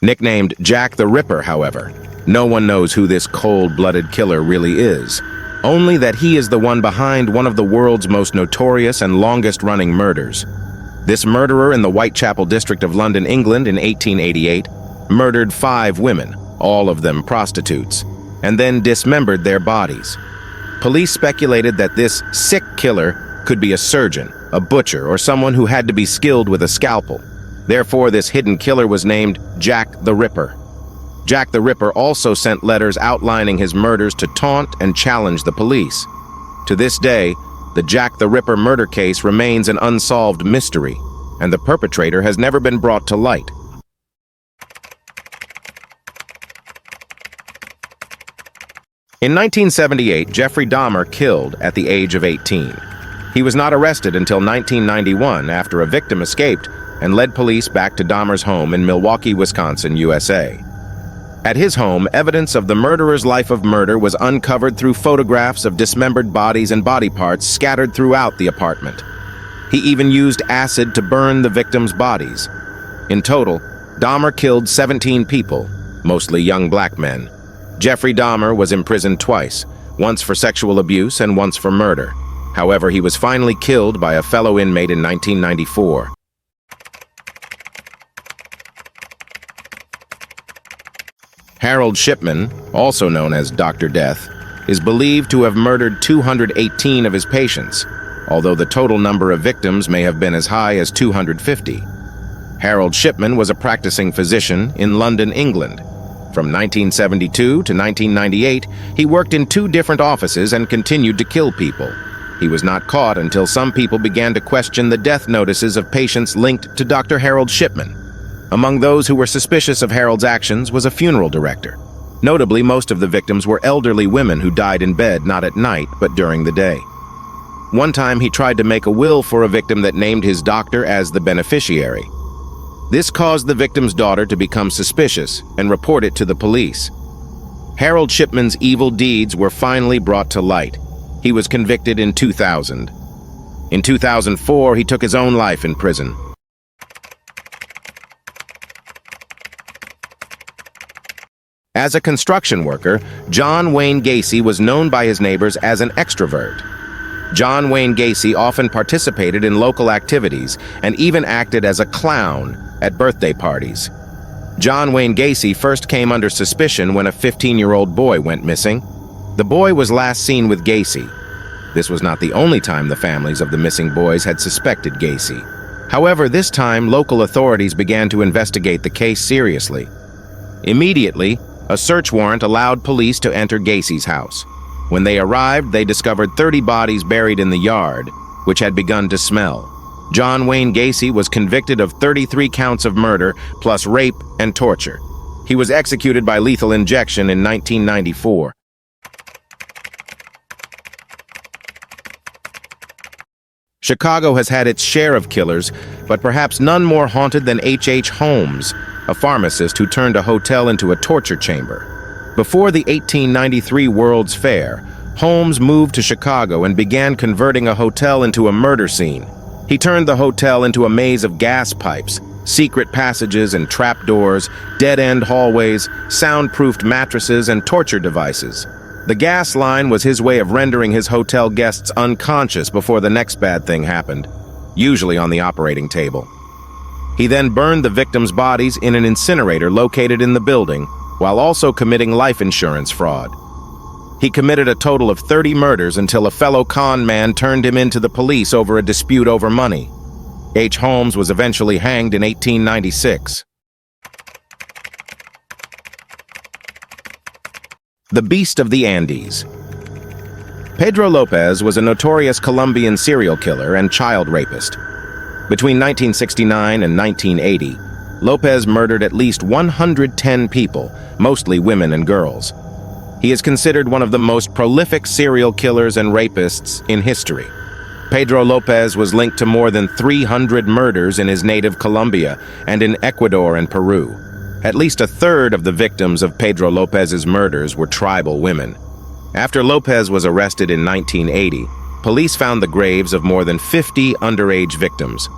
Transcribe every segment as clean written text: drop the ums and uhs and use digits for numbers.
Nicknamed Jack the Ripper, however, no one knows who this cold-blooded killer really is, only that he is the one behind one of the world's most notorious and longest-running murders. This murderer in the Whitechapel district of London, England in 1888 murdered 5 women, all of them prostitutes, and then dismembered their bodies. Police speculated that this sick killer could be a surgeon, a butcher, or someone who had to be skilled with a scalpel. Therefore, this hidden killer was named Jack the Ripper. Jack the Ripper also sent letters outlining his murders to taunt and challenge the police. To this day, the Jack the Ripper murder case remains an unsolved mystery, and the perpetrator has never been brought to light. In 1978, Jeffrey Dahmer killed at the age of 18. He was not arrested until 1991 after a victim escaped and led police back to Dahmer's home in Milwaukee, Wisconsin, USA. At his home, evidence of the murderer's life of murder was uncovered through photographs of dismembered bodies and body parts scattered throughout the apartment. He even used acid to burn the victims' bodies. In total, Dahmer killed 17 people, mostly young black men. Jeffrey Dahmer was imprisoned twice, once for sexual abuse and once for murder. However, he was finally killed by a fellow inmate in 1994. Harold Shipman, also known as Dr. Death, is believed to have murdered 218 of his patients, although the total number of victims may have been as high as 250. Harold Shipman was a practicing physician in London, England. From 1972 to 1998, he worked in 2 different offices and continued to kill people. He was not caught until some people began to question the death notices of patients linked to Dr. Harold Shipman. Among those who were suspicious of Harold's actions was a funeral director. Notably, most of the victims were elderly women who died in bed not at night, but during the day. One time, he tried to make a will for a victim that named his doctor as the beneficiary. This caused the victim's daughter to become suspicious and report it to the police. Harold Shipman's evil deeds were finally brought to light. He was convicted in 2000. In 2004, he took his own life in prison. As a construction worker, John Wayne Gacy was known by his neighbors as an extrovert. John Wayne Gacy often participated in local activities and even acted as a clown at birthday parties. John Wayne Gacy first came under suspicion when a 15-year-old boy went missing. The boy was last seen with Gacy. This was not the only time the families of the missing boys had suspected Gacy. However, this time local authorities began to investigate the case seriously. Immediately, a search warrant allowed police to enter Gacy's house. When they arrived, they discovered 30 bodies buried in the yard, which had begun to smell. John Wayne Gacy was convicted of 33 counts of murder, plus rape and torture. He was executed by lethal injection in 1994. Chicago has had its share of killers, but perhaps none more haunted than H. Holmes, a pharmacist who turned a hotel into a torture chamber. Before the 1893 World's Fair, Holmes moved to Chicago and began converting a hotel into a murder scene. He turned the hotel into a maze of gas pipes, secret passages and trapdoors, dead-end hallways, soundproofed mattresses, and torture devices. The gas line was his way of rendering his hotel guests unconscious before the next bad thing happened, usually on the operating table. He then burned the victims' bodies in an incinerator located in the building, while also committing life insurance fraud. He committed a total of 30 murders until a fellow con man turned him into the police over a dispute over money. H. Holmes was eventually hanged in 1896. The Beast of the Andes. Pedro Lopez was a notorious Colombian serial killer and child rapist. Between 1969 and 1980, Lopez murdered at least 110 people, mostly women and girls. He is considered one of the most prolific serial killers and rapists in history. Pedro Lopez was linked to more than 300 murders in his native Colombia and in Ecuador and Peru. At least a third of the victims of Pedro Lopez's murders were tribal women. After Lopez was arrested in 1980, police found the graves of more than 50 underage victims.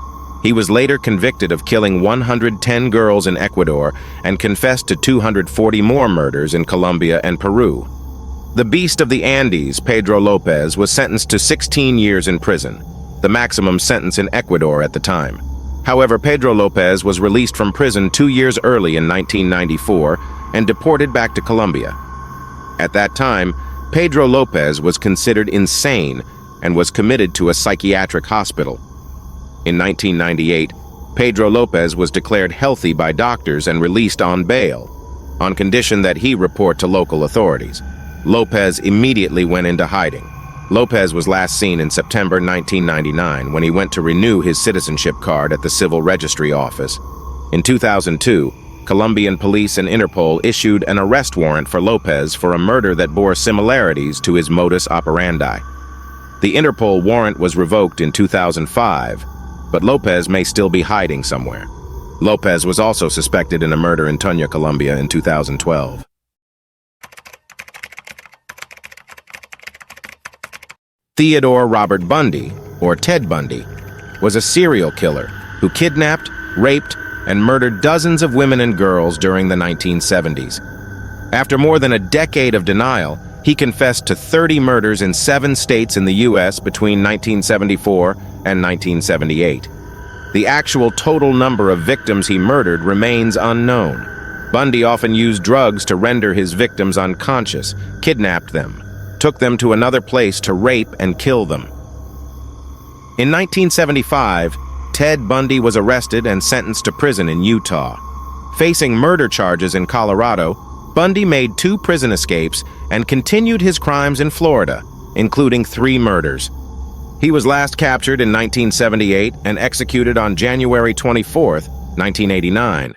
He was later convicted of killing 110 girls in Ecuador and confessed to 240 more murders in Colombia and Peru. The Beast of the Andes, Pedro Lopez, was sentenced to 16 years in prison, the maximum sentence in Ecuador at the time. However, Pedro Lopez was released from prison 2 years early in 1994 and deported back to Colombia. At that time, Pedro Lopez was considered insane and was committed to a psychiatric hospital. In 1998, Pedro Lopez was declared healthy by doctors and released on bail, on condition that he report to local authorities. Lopez immediately went into hiding. Lopez was last seen in September 1999 when he went to renew his citizenship card at the Civil Registry Office. In 2002, Colombian police and Interpol issued an arrest warrant for Lopez for a murder that bore similarities to his modus operandi. The Interpol warrant was revoked in 2005, but Lopez may still be hiding somewhere. Lopez was also suspected in a murder in Tunya, Colombia in 2012. Theodore Robert Bundy, or Ted Bundy, was a serial killer who kidnapped, raped, and murdered dozens of women and girls during the 1970s. After more than a decade of denial, he confessed to 30 murders in 7 states in the U.S. between 1974 and 1978. The actual total number of victims he murdered remains unknown. Bundy often used drugs to render his victims unconscious, kidnapped them, took them to another place to rape and kill them. In 1975, Ted Bundy was arrested and sentenced to prison in Utah. Facing murder charges in Colorado, Bundy made 2 prison escapes and continued his crimes in Florida, including 3 murders. He was last captured in 1978 and executed on January 24, 1989.